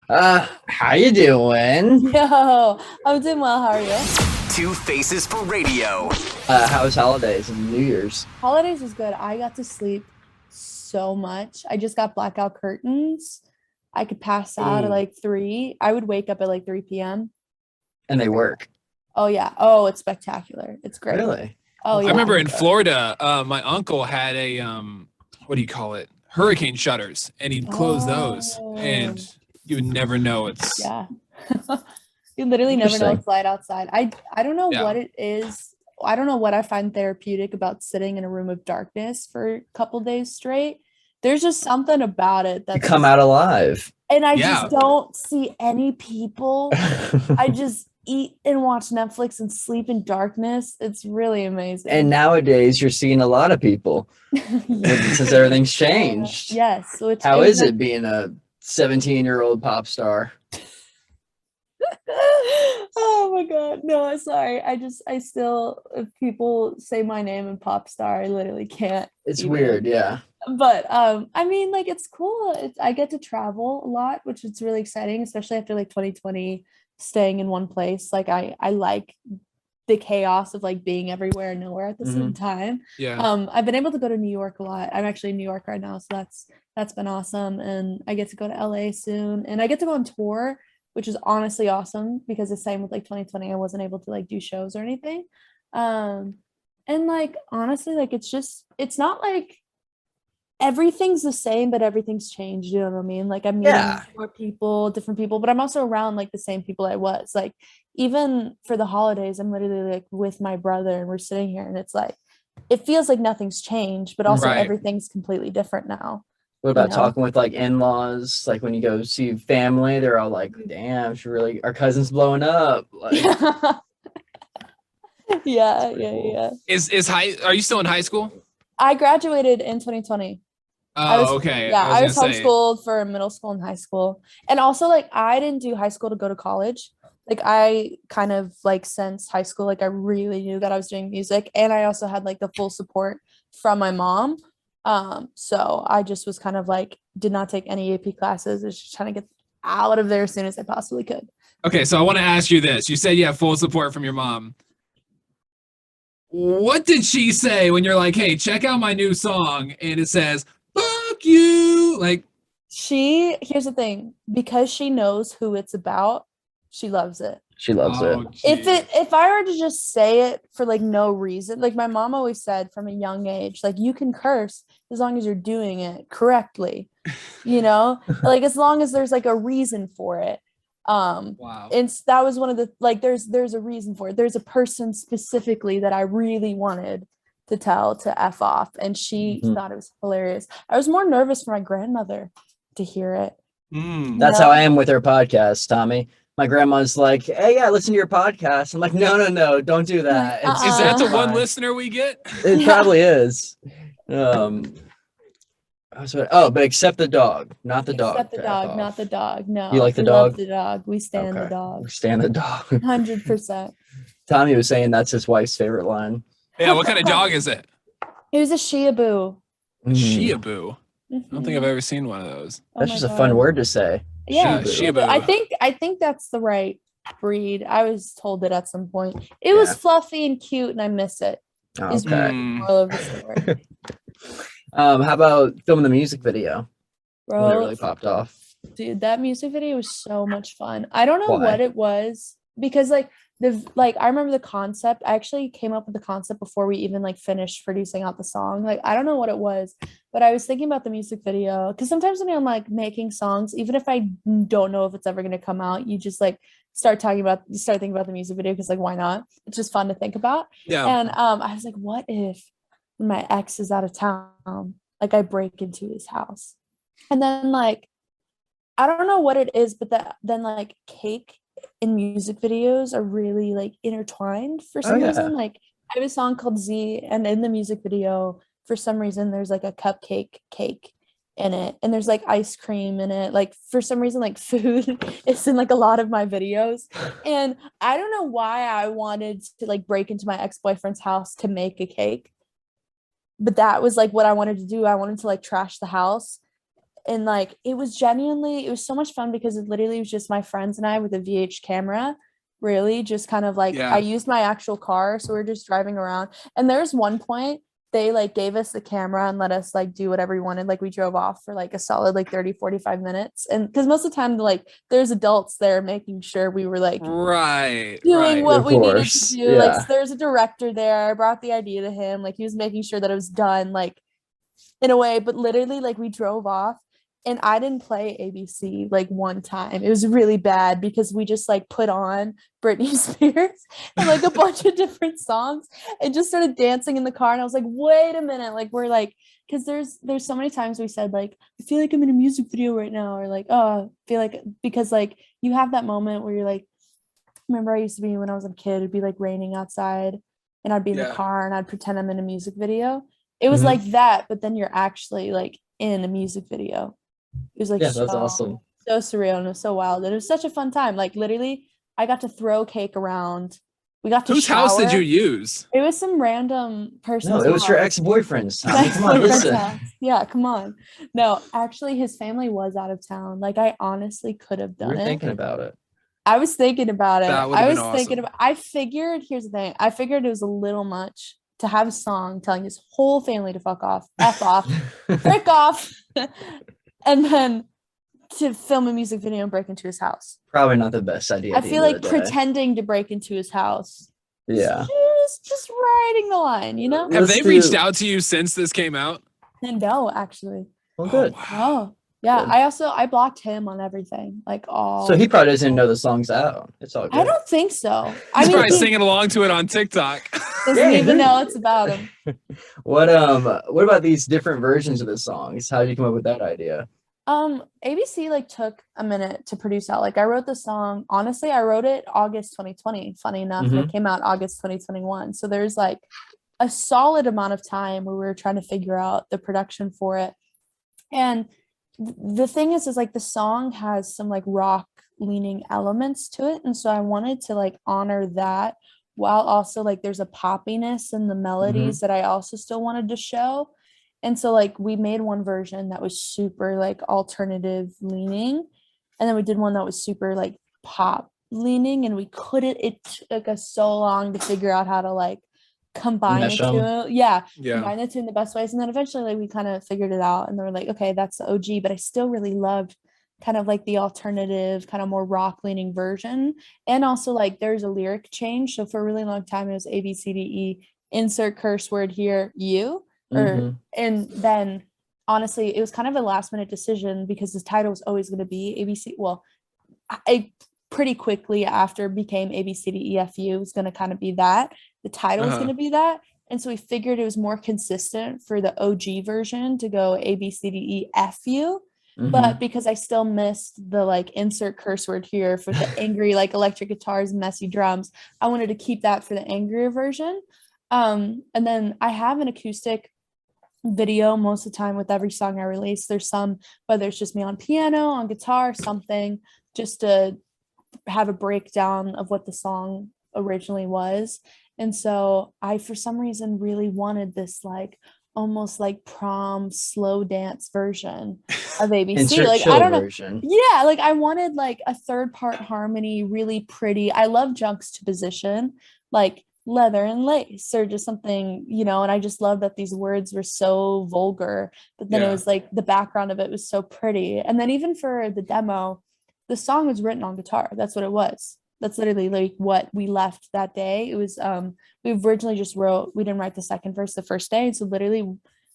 How you doing? Yo, I'm doing well. How are you? Two Faces for Radio. How was holidays and New Year's? Holidays was good. I got to sleep so much. I just got blackout curtains. I could pass out at Ooh. like 3. I would wake up at like 3 p.m. And they work. Oh yeah. Oh, it's spectacular. It's great. Really? Oh I yeah. remember in Florida, my uncle had a what do you call it? Hurricane shutters, and he'd close those, Oh, and you would never know it's yeah. You literally never know Interesting. it's light outside. I don't know yeah. what it is. I don't know what I find therapeutic about sitting in a room of darkness for a couple days straight. There's just something about it You that's come just, out alive. and I Yeah. just don't see any people. I just eat and watch Netflix and sleep in darkness. It's really amazing. And nowadays you're seeing a lot of people since everything's changed. Yes. Which How was is it being a 17-year-old pop star? Oh my God. No, I'm sorry. I still, if people say my name in pop star, I literally can't. It's even. weird, yeah. But I mean, like it's cool. I get to travel a lot, which is really exciting, especially after like 2020 staying in one place. Like I like the chaos of like being everywhere and nowhere at the same time. Yeah. I've been able to go to New York a lot. I'm actually in New York right now, so that's been awesome. And I get to go to LA soon, and I get to go on tour, which is honestly awesome because the same with like 2020, I wasn't able to like do shows or anything. Um, and like honestly, like it's not like everything's the same, but everything's changed. You know what I mean? Like I'm meeting Yeah. more people, different people, but I'm also around like the same people I was. Like even for the holidays, I'm literally like with my brother and we're sitting here and it's like it feels like nothing's changed, but also Right. everything's completely different now. What You about know? talking with like in-laws? Like when you go see family, they're all like, damn, she really our cousin's blowing up. Like Yeah, pretty yeah, cool. yeah. Is high? Are you still in high school? I graduated in 2020. Oh, okay. Yeah, I was I gonna was say. homeschooled for middle school and high school. And also like I didn't do high school to go to college. Like I kind of like since high school, like I really knew that I was doing music. And I also had like the full support from my mom. So I just was kind of like did not take any AP classes. I was just trying to get out of there as soon as I possibly could. Okay, so I want to ask you this. You said you have full support from your mom. What did she say when you're like, "Hey, check out my new song," and it says "fuck you"? Like, Here's the thing, because she knows who it's about, she loves it. She loves it. oh, geez. If I were to just say it for like no reason, like my mom always said from a young age, like you can curse as long as you're doing it correctly, like as long as there's like a reason for it. Wow. And that was one of the like there's a reason for it. There's a person specifically that I really wanted to tell to F off, and she Mhm. thought it was hilarious. I was more nervous for my grandmother to hear it. That's how I am with her podcast, Tommy. My grandma's like, "Hey, yeah, listen to your podcast." I'm like, "No, don't do that." Like, It's Is that it's the one fine. listener we get? It Yeah. probably is. But except the dog, not the dog. Except the To F dog, not off. the dog. You No, like the we love dog? the dog. We stand the Okay. dog. Stand the dog. 100%. Tommy was saying that's his wife's favorite line. Yeah. What kind of dog is it? It was a Shiabu. Shiabu. I don't think I've Mhm. ever seen one of those. Oh That's my just a fun God. word to say. Yeah, Shiabu. Shiabu. I Shiabu. think that's the right breed. I was told it at some point. It Yeah. was fluffy and cute, and I miss it. Is Okay. the moral of the story, How about filming the music video when it bro. really popped off? Dude, that music video was so much fun. I don't know Why? what it was because I remember the concept. I actually came up with the concept before we even like finished producing out the song. Like I don't know what it was, but I was thinking about the music video because sometimes when I'm like making songs, even if I don't know if it's ever gonna come out, you just like start thinking about the music video because like why not? It's just fun to think about. Yeah. And I was like, what if my ex is out of town, like I break into his house, and then like I don't know what it is, but then like cake and music videos are really like intertwined for Oh some yeah. reason. Like I have a song called Z, and in the music video, for some reason, there's like a cupcake cake in it, and there's like ice cream in it. Like for some reason, like food is in like a lot of my videos. And I don't know why I wanted to like break into my ex-boyfriend's house to make a cake, but that was like what I wanted to do. I wanted to like trash the house And like it was genuinely, it was so much fun because it literally was just my friends and I with a VH camera, really just kind of like Yeah. I used my actual car, so we're just driving around. And there's one point they like gave us the camera and let us like do whatever we wanted. Like we drove off for like a solid like 30-45 minutes, and because most of the time like there's adults there making sure we were like Right. doing Right. what Of we needed to course, do. Like yeah. there's a director there. I brought the idea to him. Like he was making sure that it was done like in a way, but literally like we drove off and I didn't play ABC like one time. It was really bad because we just like put on Britney Spears and like a bunch of different songs and just started dancing in the car. And I was like, wait a minute, like we're like, because there's so many times we said like, I feel like I'm in a music video right now, or like, oh, I feel like, because like you have that moment where you're like, remember I used to be when I was a kid, it'd be like raining outside and I'd be in the Yeah. car and I'd pretend I'm in a music video. It was Mhm. like that, but then you're actually like in a music video. It was like Yeah, that's awesome. so surreal and it was so wild. And it was such a fun time. Like literally, I got to throw cake around. We got to Whose house did you shower. use? It was some random person's No, it was your house. ex-boyfriend's. My Tommy. Come on, ex-boyfriend's listen. house. Yeah, come on. No, actually, his family was out of town. Like I honestly could have You were done it. thinking about it. I was thinking about it. That would I have was been thinking awesome. about. I figured. Here's the thing. I figured it was a little much to have a song telling his whole family to fuck off, f off, frick off, and then to film a music video and break into his house. Probably not the best idea. I at the feel end of like the day. pretending to break into his house. Yeah. Just riding the line, you know. Have Let's they do- reached out to you since this came out? And no, actually. Well, good. wow. Oh, yeah. Good. I blocked him on everything, like all. So he probably doesn't even know the song's out. It's all good. I don't think so. I He's mean, probably he singing along to it on TikTok. doesn't Yeah, even who- know it's about him. What about these different versions of the songs? How did you come up with that idea? ABC like took a minute to produce out. Like I wrote the song, honestly, I wrote it August 2020. Funny enough, and it came out August 2021. So there's like a solid amount of time where we were trying to figure out the production for it. And the thing is like the song has some like rock leaning elements to it. And so I wanted to like honor that while also like there's a poppiness in the melodies that I also still wanted to show. And so like we made one version that was super like alternative leaning, and then we did one that was super like pop leaning, and we couldn't, it took us so long to figure out how to like combine Mesh the two. 'em. Yeah, Yeah. combine the two in the best ways. And then eventually like we kind of figured it out, and they were like, okay, that's the OG, but I still really loved kind of like the alternative kind of more rock leaning version. And also like there's a lyric change, so for a really long time it was ABCDE, insert curse word here, you, or and then honestly it was kind of a last minute decision because the title was always going to be ABC. Well, I pretty quickly after it became ABCDEFU was going to kind of be that the title was going to be that. And so we figured it was more consistent for the OG version to go ABCDEFU. But because I still missed the like insert curse word here for the angry like electric guitars, messy drums, I wanted to keep that for the angrier version. And then I have an acoustic video most of the time with every song I release. There's some, whether it's just me on piano, on guitar, something, just to have a breakdown of what the song originally was. And so I, for some reason, really wanted this like almost like prom slow dance version of ABC. Insert Like chill I don't know. version. Yeah, like I wanted like a third part harmony, really pretty. I love juxtaposition, like leather and lace, or just something, you know. And I just love that these words were so vulgar, but then it was like the background of it was so pretty. And then even for the demo, the song was written on guitar. That's what it was. That's literally like what we left that day. It was we originally just wrote, we didn't write the second verse the first day, so literally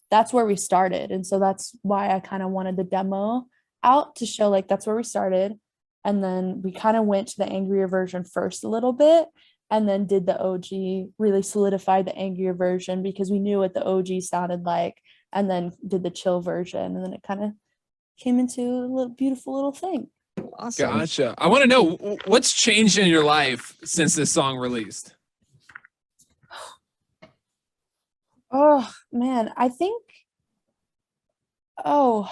that's where we started. And so that's why I kind of wanted the demo out to show like that's where we started. And then we kind of went to the angrier version first a little bit, and then did the OG, really solidified the angrier version because we knew what the OG sounded like, and then did the chill version, and then it kind of came into a little beautiful little thing. Awesome. Gotcha. I want to know what's changed in your life since this song released. Oh man, I think. Oh.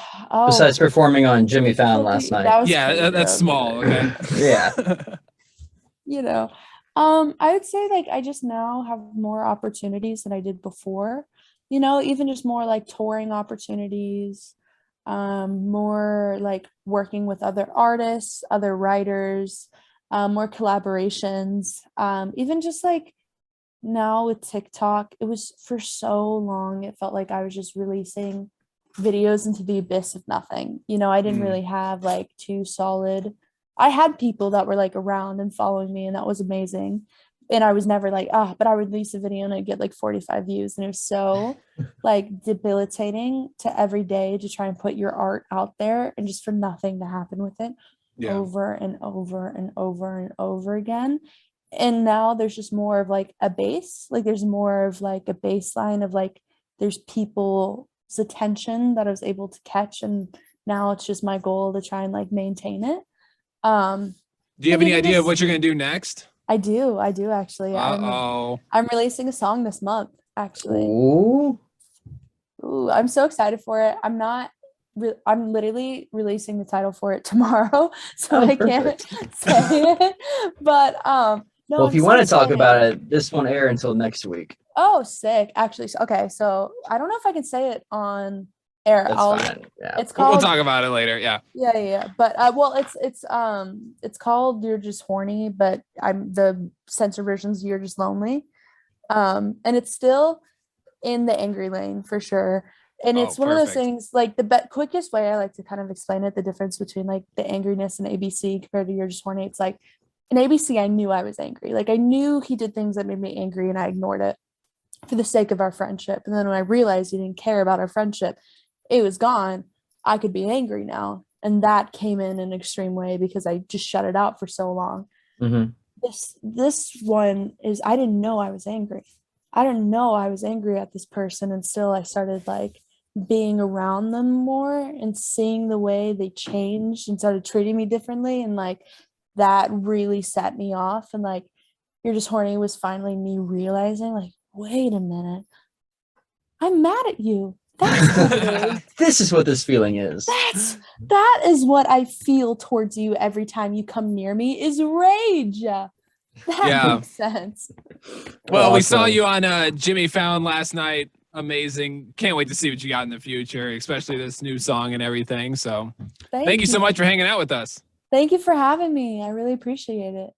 Besides performing on Jimmy Fallon last That night. was Yeah, pretty that's dope. small. Okay. Yeah. You know, I would say like I just now have more opportunities than I did before. You know, even just more like touring opportunities. more like working with other artists, other writers, more collaborations, even just like now with TikTok, it was for so long, it felt like I was just releasing videos into the abyss of nothing. You know, I didn't really have like too solid. I had people that were like around and following me, and that was amazing. And I was never like, but I would release a video and I'd get like 45 views. And it was so like debilitating to every day to try and put your art out there and just for nothing to happen with it over and over and over and over again. And now there's just more of like a base, like there's more of like a baseline of like there's people's attention that I was able to catch, and now it's just my goal to try and like maintain it. Do you have any idea of what you're gonna do next? I do actually. I'm releasing a song this month actually. Ooh. I'm so excited for it. I'm literally releasing the title for it tomorrow, so I can't say it. But no, well, if you want to talk about it, this won't air until next week. Oh, sick. Actually, okay. So I don't know if I can say it on air. That's fine. Yeah. It's called. We'll talk about it later. Yeah. Yeah. But well, it's called "You're Just Horny," but the censor version's "You're Just Lonely," and it's still in the angry lane for sure. And it's one of those things, like the quickest way I like to kind of explain it, the difference between like the angriness in ABC compared to "You're Just Horny." It's like in ABC, I knew I was angry. Like I knew he did things that made me angry, and I ignored it for the sake of our friendship. And then when I realized he didn't care about our friendship, it was gone. I could be angry now. And that came in an extreme way because I just shut it out for so long. Mm-hmm. This one is, I didn't know I was angry. I didn't know I was angry at this person until I started like being around them more and seeing the way they changed and started treating me differently. And like, that really set me off. And like, "You're Just Horny" was finally me realizing like, wait a minute, I'm mad at you. That's what it is. This is what this feeling is. That is what I feel towards you every time you come near me is rage. That makes sense. Well, awesome. We saw you on Jimmy Fallon last night. Amazing. Can't wait to see what you got in the future, especially this new song and everything. So thank you so much for hanging out with us. Thank you for having me. I really appreciate it.